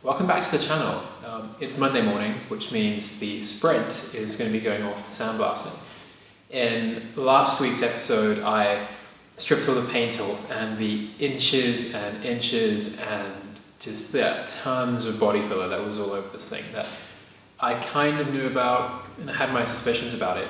Welcome back to the channel. It's Monday morning, which means the sprint is going to be going off to sandblasting. In last week's episode, I stripped all the paint off and the inches and just tons of body filler that was all over this thing that I kind of knew about and had my suspicions about it.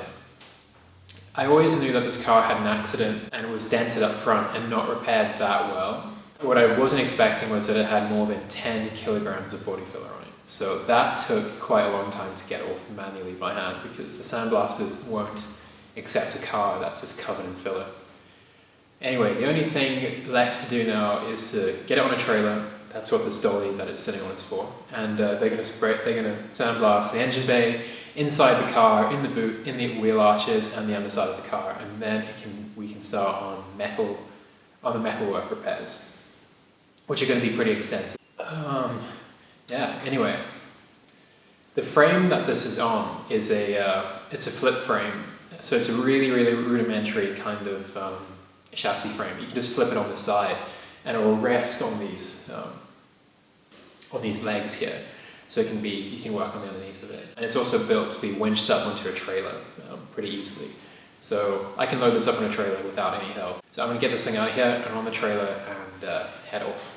I always knew that this car had an accident and was dented up front and not repaired that well. What I wasn't expecting was that it had more than 10 kilograms of body filler on it. So that took quite a long time to get off manually by hand because the sandblasters won't accept a car that's just covered in filler. Anyway, the only thing left to do now is to get it on a trailer. That's what this dolly that it's sitting on is for. And they're going to sandblast the engine bay, inside the car, in the boot, in the wheel arches, and the underside of the car. And then we can start on the metalwork repairs, which are going to be pretty extensive. Anyway, the frame that this is on is it's a flip frame. So it's a really, really rudimentary kind of chassis frame. You can just flip it on the side and it will rest on these legs here. So you can work on the underneath of it. And it's also built to be winched up onto a trailer pretty easily. So I can load this up on a trailer without any help. So I'm going to get this thing out of here and on the trailer and head off.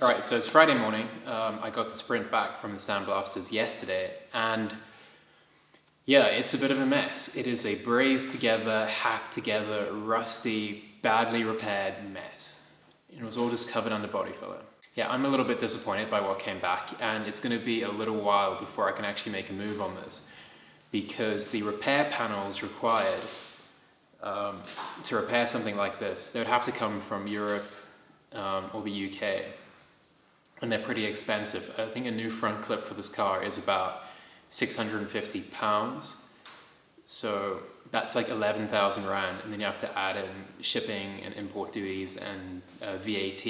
Alright, so it's Friday morning. I got the sprint back from the sandblasters yesterday, and yeah, it's a bit of a mess. It is a brazed together, hacked together, rusty, badly repaired mess. It was all just covered under body filler. Yeah, I'm a little bit disappointed by what came back, and it's going to be a little while before I can actually make a move on this, because the repair panels required to repair something like this, they would have to come from Europe or the UK. And they're pretty expensive. I think a new front clip for this car is about £650. So that's like 11,000 Rand, and then you have to add in shipping and import duties and VAT.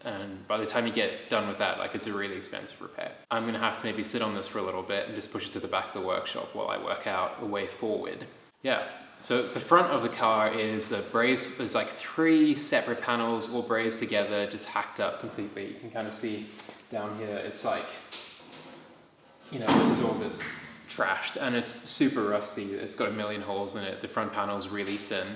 And by the time you get done with that, it's a really expensive repair. I'm gonna have to maybe sit on this for a little bit and just push it to the back of the workshop while I work out a way forward. Yeah. So the front of the car is brazed. There's 3 separate panels all brazed together, just hacked up completely. You can kind of see down here, it's this is all just trashed and it's super rusty. It's got a million holes in it. The front panel's really thin.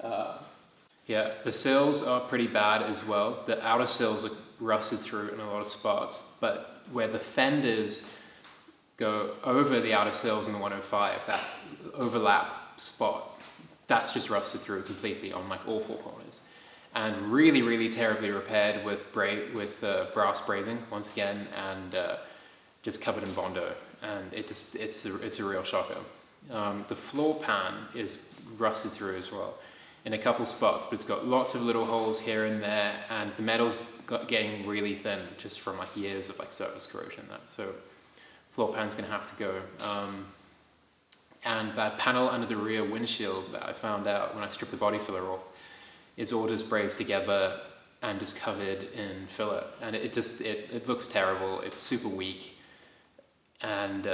Yeah, the sills are pretty bad as well. The outer sills are rusted through in a lot of spots, but where the fenders go over the outer sills in the 105, that overlap spot, that's just rusted through completely on like all four corners, and really, really terribly repaired with brass brazing once again, and just covered in Bondo, and it's a real shocker. The floor pan is rusted through as well in a couple spots, but it's got lots of little holes here and there, and the metal's getting really thin just from like years of like surface corrosion and that. So floor pan's gonna have to go. And that panel under the rear windshield that I found out when I stripped the body filler off is all just brazed together and just covered in filler, and it looks terrible. It's super weak, and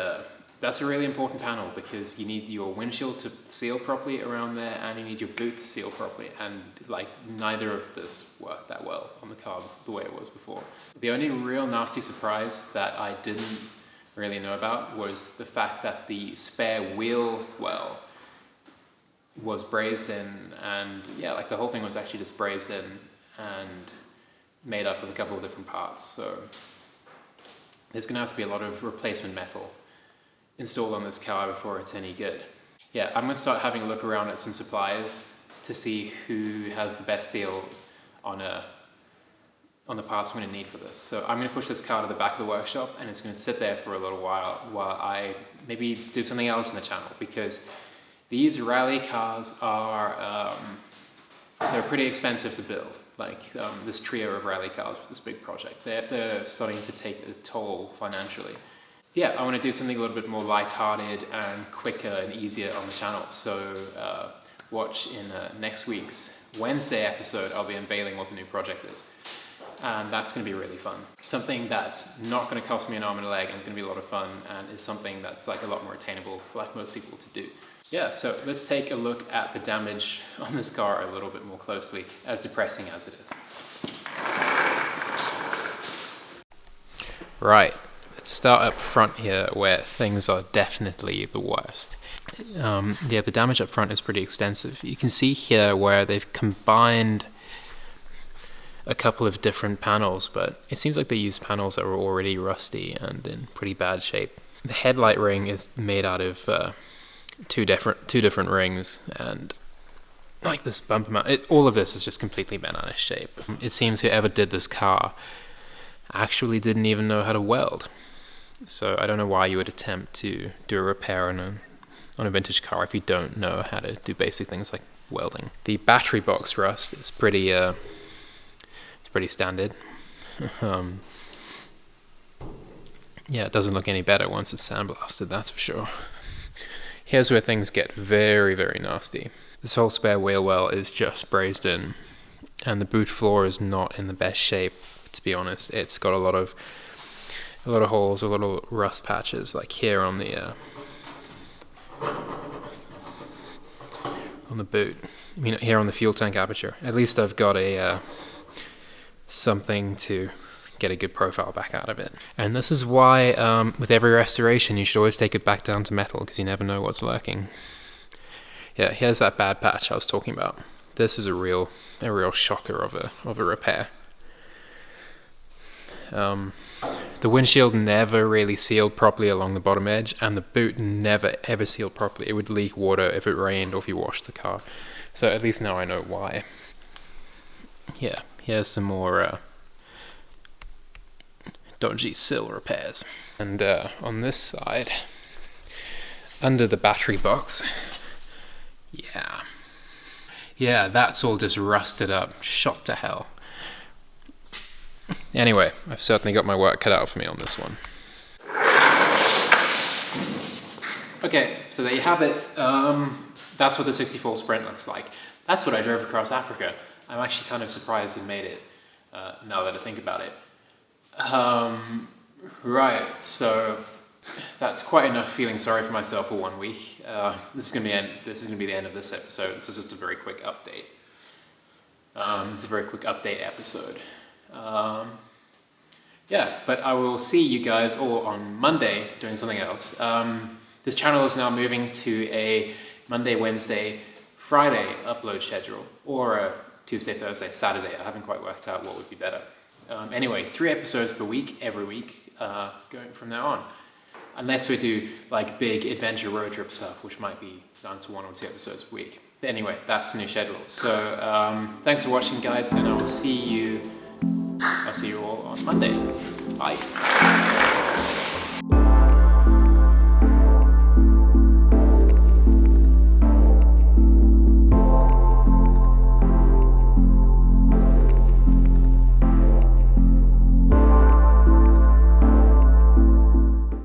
that's a really important panel because you need your windshield to seal properly around there, and you need your boot to seal properly, and like neither of this worked that well on the car the way it was before. The only real nasty surprise that I didn't really know about was the fact that the spare wheel well was brazed in, and yeah, like the whole thing was actually just brazed in and made up of a couple of different parts. So there's gonna have to be a lot of replacement metal installed on this car before it's any good. Yeah, I'm gonna start having a look around at some suppliers to see who has the best deal on the parts I'm gonna need for this. So I'm gonna push this car to the back of the workshop, and it's gonna sit there for a little while I maybe do something else in the channel, because these rally cars are, they're pretty expensive to build. Like this trio of rally cars for this big project, they're starting to take a toll financially. Yeah, I want to do something a little bit more lighthearted and quicker and easier on the channel. So watch in next week's Wednesday episode. I'll be unveiling what the new project is, and that's going to be really fun. Something that's not going to cost me an arm and a leg, and it's going to be a lot of fun, and is something that's like a lot more attainable for like most people to do. Yeah, so let's take a look at the damage on this car a little bit more closely, as depressing as it is. Right. Let's start up front here, where things are definitely the worst. Yeah, the damage up front is pretty extensive. You can see here where they've combined a couple of different panels, but it seems like they used panels that were already rusty and in pretty bad shape. The headlight ring is made out of two different rings, and like this bumper mount, all of this is just completely bent out of shape. It seems whoever did this car actually didn't even know how to weld. So I don't know why you would attempt to do a repair on a vintage car if you don't know how to do basic things like welding. The battery box rust is pretty standard. Yeah, it doesn't look any better once it's sandblasted, that's for sure. Here's where things get very, very nasty. This whole spare wheel well is just brazed in, and the boot floor is not in the best shape, to be honest. It's got a lot of holes, a little rust patches, like here on the boot. I mean, here on the fuel tank aperture. At least I've got a something to get a good profile back out of it. And this is why, with every restoration, you should always take it back down to metal, because you never know what's lurking. Yeah, here's that bad patch I was talking about. This is a real shocker of a repair. The windshield never really sealed properly along the bottom edge, and the boot never ever sealed properly. It would leak water if it rained or if you washed the car. So at least now I know why. Yeah, here's some more dodgy sill repairs. And on this side, under the battery box, yeah, that's all just rusted up, shot to hell. Anyway, I've certainly got my work cut out for me on this one. Okay, so there you have it. That's what the 64 Sprint looks like. That's what I drove across Africa. I'm actually kind of surprised it made it, now that I think about it. Right, so that's quite enough feeling sorry for myself for 1 week. This is gonna be the end of this episode. This is just a very quick update. It's a very quick update episode. Yeah, but I will see you guys all on Monday doing something else. This channel is now moving to a Monday, Wednesday, Friday upload schedule, or a Tuesday, Thursday, Saturday. I haven't quite worked out what would be better. Anyway, 3 episodes per week, every week, going from now on. Unless we do like big adventure road trip stuff, which might be down to 1 or 2 episodes per week. anyway, that's the new schedule. So thanks for watching, guys, and I'll see you all on Monday. Bye.